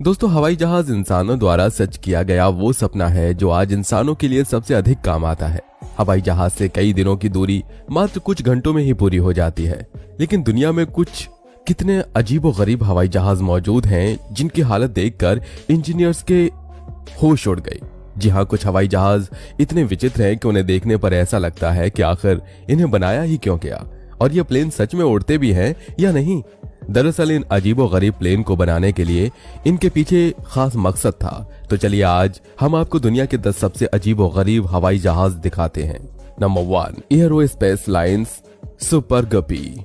दोस्तों, हवाई जहाज इंसानों द्वारा सच किया गया वो सपना है जो आज इंसानों के लिए सबसे अधिक काम आता है। हवाई जहाज से कई दिनों की दूरी मात्र कुछ घंटों में ही पूरी हो जाती है। लेकिन दुनिया में कुछ कितने अजीबोगरीब हवाई जहाज मौजूद हैं जिनकी हालत देखकर इंजीनियर्स के होश उड़ गए। जी हाँ, कुछ हवाई जहाज इतने विचित्र हैं कि उन्हें देखने पर ऐसा लगता है कि आखिर इन्हें बनाया ही क्यों गया, और ये प्लेन सच में उड़ते भी हैं या नहीं। दरअसल इन अजीबोगरीब प्लेन को बनाने के लिए इनके पीछे खास मकसद था। तो चलिए आज हम आपको दुनिया के 10 सबसे अजीबोगरीब हवाई जहाज दिखाते हैं। नंबर 1, एयरोस्पेस लाइन्स सुपर गप्पी।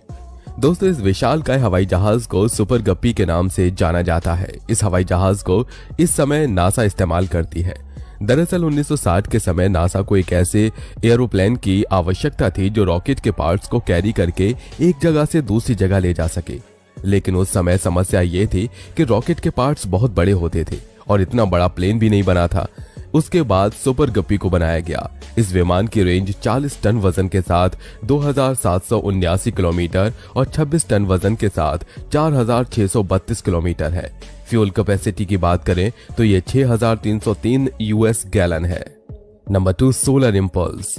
दोस्तों, इस विशालकाय हवाई जहाज को सुपर गप्पी के नाम से जाना जाता है। इस हवाई जहाज को इस समय नासा इस्तेमाल करती है। दरअसल 1960 के समय नासा को एक ऐसे एरोप्लेन की आवश्यकता थी जो रॉकेट के पार्ट्स को कैरी करके एक जगह से दूसरी जगह ले जा सके। लेकिन उस समय समस्या ये थी कि रॉकेट के पार्ट्स बहुत बड़े होते थे और इतना बड़ा प्लेन भी नहीं बना था। उसके बाद सुपर गप्पी को बनाया गया। इस विमान की रेंज 40 टन वजन के साथ 2779 किलोमीटर और 26 टन वजन के साथ 4632 किलोमीटर है। फ्यूल कैपेसिटी की बात करें तो ये 6303 यूएस गैलन है। Number 2, solar impulse.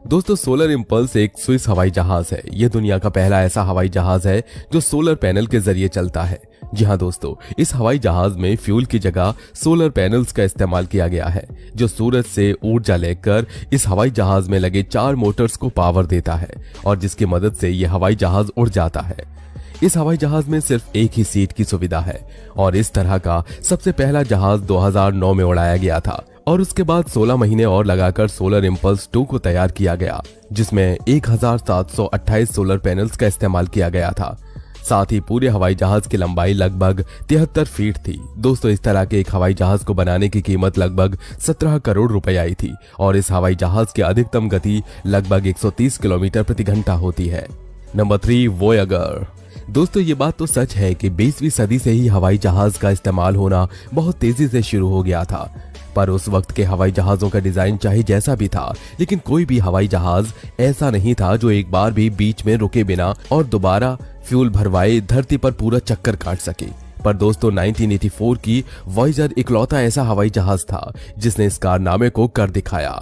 दोस्तों, सोलर इंपल्स एक स्विस हवाई जहाज है। यह दुनिया का पहला ऐसा हवाई जहाज है जो सोलर पैनल के जरिए चलता है। जी हाँ दोस्तों, इस हवाई जहाज में फ्यूल की जगह सोलर पैनल्स का इस्तेमाल किया गया है जो सूरज से ऊर्जा लेकर इस हवाई जहाज में लगे 4 मोटर्स को पावर देता है और जिसकी मदद से यह हवाई जहाज उड़ जाता है। इस हवाई जहाज में सिर्फ एक ही सीट की सुविधा है और इस तरह का सबसे पहला जहाज 2009 में उड़ाया गया था और उसके बाद 16 महीने और लगाकर सोलर इंपल्स 2 को तैयार किया गया जिसमें 1728 सोलर पैनल्स का इस्तेमाल किया गया था। साथ ही पूरे हवाई जहाज की लंबाई लगभग 73 फीट थी। दोस्तों, इस तरह के एक हवाई जहाज को बनाने की कीमत लगभग 17 करोड़ रुपए आई थी और इस हवाई जहाज की अधिकतम गति लगभग 130 किलोमीटर प्रति घंटा होती है। नंबर 3, वोयागर। दोस्तों, ये बात तो सच है कि 20वीं सदी से ही हवाई जहाज का इस्तेमाल होना बहुत तेजी से शुरू हो गया था। पर उस वक्त के हवाई जहाजों का डिजाइन चाहे जैसा भी था, लेकिन कोई भी हवाई जहाज ऐसा नहीं था जो एक बार भी बीच में रुके बिना और दोबारा फ्यूल भरवाए धरती पर पूरा चक्कर काट सके। पर दोस्तों, 1984 की वॉयेजर इकलौता ऐसा हवाई जहाज था जिसने इस कारनामे को कर दिखाया।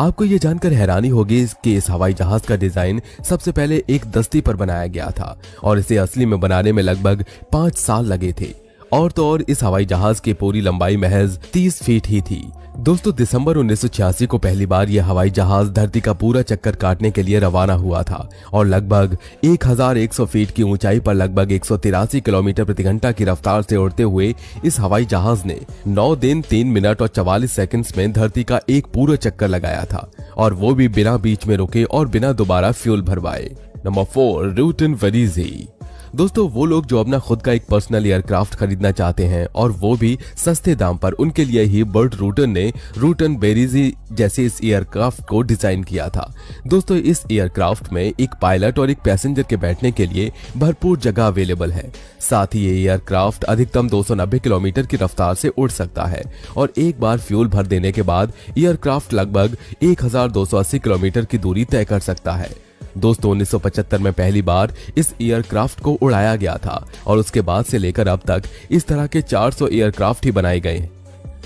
आपको ये जानकर हैरानी होगी कि इस हवाई जहाज का डिजाइन सबसे पहले एक दस्ती पर बनाया गया था और इसे असली में बनाने में लगभग 5 साल लगे थे। और तो और इस हवाई जहाज की पूरी लंबाई महज 30 फीट ही थी। दोस्तों, दिसंबर 1986 को पहली बार यह हवाई जहाज धरती का पूरा चक्कर काटने के लिए रवाना हुआ था और लगभग 1100 फीट की ऊंचाई पर लगभग 183 किलोमीटर प्रति घंटा की रफ्तार से उड़ते हुए इस हवाई जहाज ने 9 दिन 3 मिनट और 44 सेकंड्स में धरती का एक पूरा चक्कर लगाया था और वो भी बिना बीच में रुके और बिना दोबारा फ्यूल भरवाए। Number 4, Rutan VariEze. दोस्तों, वो लोग जो अपना खुद का एक पर्सनल एयरक्राफ्ट खरीदना चाहते हैं और वो भी सस्ते दाम पर, उनके लिए ही बर्ट रूटन ने रूटन वेरिजी जैसे इस एयरक्राफ्ट को डिजाइन किया था। दोस्तों, इस एयरक्राफ्ट में एक पायलट और एक पैसेंजर के बैठने के लिए भरपूर जगह अवेलेबल है। साथ ही ये एयरक्राफ्ट अधिकतम 290 किलोमीटर की रफ्तार से उड़ सकता है और एक बार फ्यूल भर देने के बाद एयरक्राफ्ट लगभग 1280 किलोमीटर की दूरी तय कर सकता है। दोस्तों, 1975 में पहली बार इस एयरक्राफ्ट को उड़ाया गया था और उसके बाद से लेकर अब तक इस तरह के 400 एयरक्राफ्ट ही बनाए गए।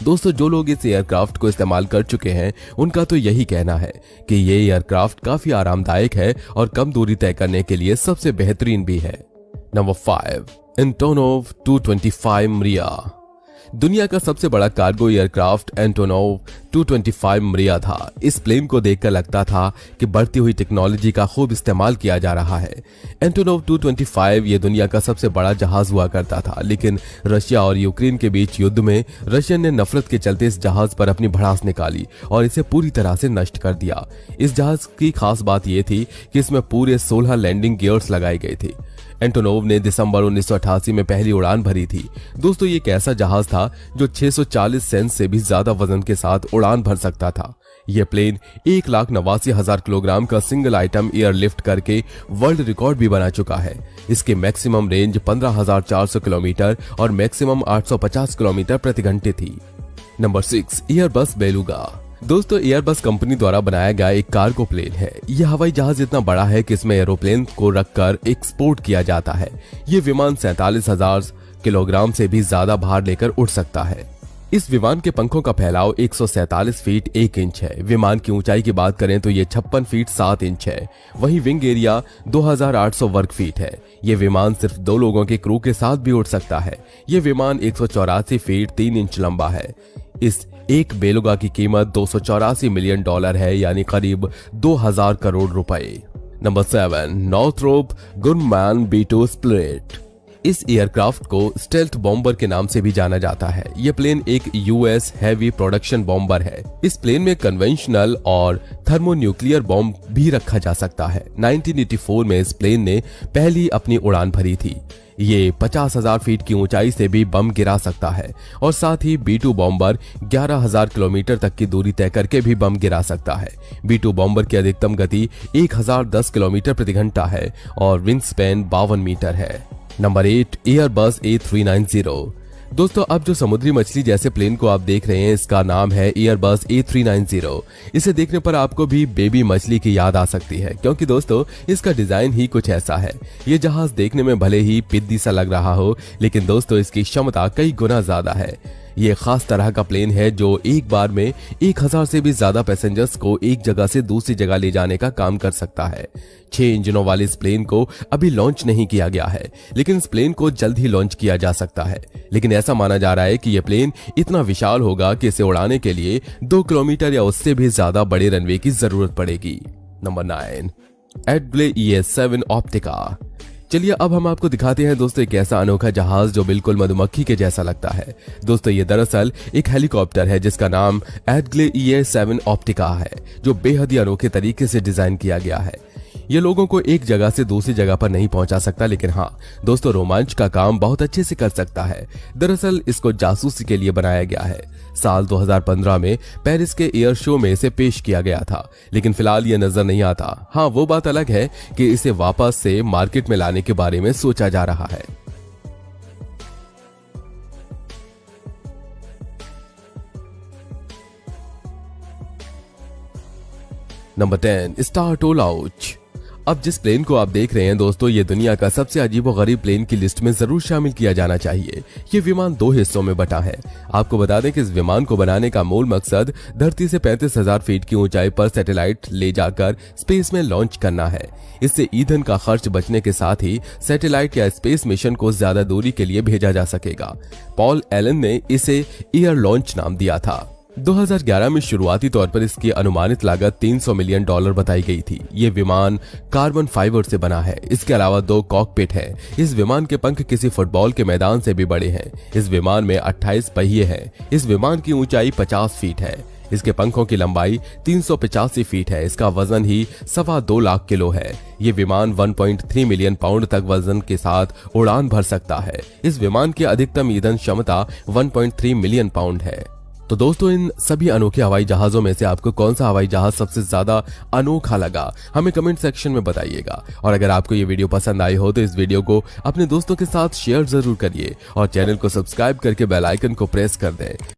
दोस्तों, जो लोग इस एयरक्राफ्ट को इस्तेमाल कर चुके हैं उनका तो यही कहना है कि ये एयरक्राफ्ट काफी आरामदायक है और कम दूरी तय करने के लिए सबसे बेहतरीन भी है। नंबर 5, एंटोनोव 225 मरिया। दुनिया का सबसे बड़ा कार्गो एयरक्राफ्ट एंटोनोव 225 मरिया था। इस प्लेन को देखकर लगता था कि बढ़ती हुई टेक्नोलॉजी का खूब इस्तेमाल किया जा रहा है। एंटोनोव 225 ये दुनिया का सबसे बड़ा जहाज हुआ करता था, लेकिन रशिया और यूक्रेन के बीच युद्ध में रशियन ने नफरत के चलते इस जहाज पर अपनी भड़ास निकाली और इसे पूरी तरह से नष्ट कर दिया। इस जहाज की खास बात यह थी कि इसमें पूरे 16 लैंडिंग गियर्स लगाए गए थे। एंटोनोव ने दिसंबर 1988 में पहली उड़ान भरी थी। दोस्तों, ये एक ऐसा जहाज था जो 640 सेंस से भी ज्यादा वजन के साथ उड़ान भर सकता था। यह प्लेन 1,89,000 किलोग्राम का सिंगल आइटम एयरलिफ्ट करके वर्ल्ड रिकॉर्ड भी बना चुका है। इसकी मैक्सिमम रेंज 15,400 किलोमीटर और मैक्सिमम 850 किलोमीटर प्रति घंटे थी। Number 6, Airbus beluga. दोस्तों, एयरबस कंपनी द्वारा बनाया गया एक कार्गो प्लेन है। यह हवाई जहाज इतना बड़ा है कि इसमें एरोप्लेन को रखकर एक्सपोर्ट किया जाता है। ये विमान 47,000 किलोग्राम से भी ज्यादा भार लेकर उड़ सकता है। इस विमान के पंखों का फैलाव 147 फीट 1 इंच है। विमान की ऊंचाई की बात करें तो ये 56 फीट 7 इंच है। वहीं विंग एरिया 2800 वर्ग फीट है। ये विमान सिर्फ 2 लोगों के क्रू के साथ भी उड़ सकता है। ये विमान 184 फीट 3 इंच लंबा है। इस एक बेलुगा की कीमत $284 मिलियन है, यानी करीब 2000 करोड़ रुपए। Number 7, Northrop Grumman B2 split. इस एयरक्राफ्ट को स्टेल्थ बॉम्बर के नाम से भी जाना जाता है। यह प्लेन एक यूएस हैवी प्रोडक्शन बॉम्बर है। इस प्लेन में कन्वेंशनल और थर्मोन्यूक्लियर बॉम्ब भी रखा जा सकता है। 1984 में इस प्लेन ने पहली अपनी उड़ान भरी थी। ये 50,000 फीट की ऊंचाई से भी बम गिरा सकता है और साथ ही B2 बॉम्बर 11,000 किलोमीटर तक की दूरी तय करके भी बम गिरा सकता है। B2 बॉम्बर की अधिकतम गति 1010 किलोमीटर प्रति घंटा है और विंग स्पैन 52 मीटर है। Number 8, Airbus A390। दोस्तों, अब जो समुद्री मछली जैसे प्लेन को आप देख रहे हैं, इसका नाम है एयरबस A390। इसे देखने पर आपको भी बेबी मछली की याद आ सकती है, क्योंकि दोस्तों इसका डिजाइन ही कुछ ऐसा है। ये जहाज देखने में भले ही पिद्दी सा लग रहा हो, लेकिन दोस्तों इसकी क्षमता कई गुना ज्यादा है। ये खास तरह का प्लेन है जो एक बार में 1000 से भी ज्यादा पैसेंजर्स को एक जगह से दूसरी जगह ले जाने का काम कर सकता है। 6 इंजनों वाले इस प्लेन को अभी लॉन्च नहीं किया गया है, लेकिन इस प्लेन को जल्द ही लॉन्च किया जा सकता है। लेकिन ऐसा माना जा रहा है कि यह प्लेन इतना विशाल होगा कि इसे उड़ाने के लिए 2 किलोमीटर या उससे भी ज्यादा बड़े रनवे की जरूरत पड़ेगी। Number 9, एडग्ले ES7 ऑप्टिका। चलिए अब हम आपको दिखाते हैं दोस्तों एक ऐसा अनोखा जहाज जो बिल्कुल मधुमक्खी के जैसा लगता है। दोस्तों ये दरअसल एक हेलीकॉप्टर है जिसका नाम एडग्ले ES7 ऑप्टिका है, जो बेहद ही अनोखे तरीके से डिजाइन किया गया है। ये लोगों को एक जगह से दूसरी जगह पर नहीं पहुंचा सकता, लेकिन हाँ दोस्तों रोमांच का काम बहुत अच्छे से कर सकता है। दरअसल इसको जासूसी के लिए बनाया गया है। साल 2015 में पेरिस के एयर शो में इसे पेश किया गया था, लेकिन फिलहाल ये नजर नहीं आता। हाँ, वो बात अलग है कि इसे वापस से मार्केट में लाने के बारे में सोचा जा रहा है। Number 10, Stratolaunch. अब जिस प्लेन को आप देख रहे हैं दोस्तों, ये दुनिया का सबसे अजीबोगरीब प्लेन की लिस्ट में जरूर शामिल किया जाना चाहिए। ये विमान 2 हिस्सों में बटा है। आपको बता दें कि इस विमान को बनाने का मूल मकसद धरती से 35,000 फीट की ऊंचाई पर सैटेलाइट ले जाकर स्पेस में लॉन्च करना है। इससे ईंधन का खर्च बचने के साथ ही सैटेलाइट या स्पेस मिशन को ज्यादा दूरी के लिए भेजा जा सकेगा। पॉल एलन ने इसे एयर लॉन्च नाम दिया था। 2011 में शुरुआती तौर पर इसकी अनुमानित लागत $300 मिलियन बताई गई थी। ये विमान कार्बन फाइबर से बना है। इसके अलावा 2 कॉकपिट है। इस विमान के पंख किसी फुटबॉल के मैदान से भी बड़े हैं। इस विमान में 28 पहिए हैं। इस विमान की ऊंचाई 50 फीट है। इसके पंखों की लंबाई 385 फीट है। इसका वजन ही 2.25 लाख किलो है। ये विमान 1.3 मिलियन पाउंड तक वजन के साथ उड़ान भर सकता है। इस विमान की अधिकतम ईंधन क्षमता 1.3 मिलियन पाउंड है। तो दोस्तों इन सभी अनोखे हवाई जहाजों में से आपको कौन सा हवाई जहाज सबसे ज्यादा अनोखा लगा, हमें कमेंट सेक्शन में बताइएगा। और अगर आपको ये वीडियो पसंद आई हो तो इस वीडियो को अपने दोस्तों के साथ शेयर जरूर करिए और चैनल को सब्सक्राइब करके बेल आइकन को प्रेस कर दें।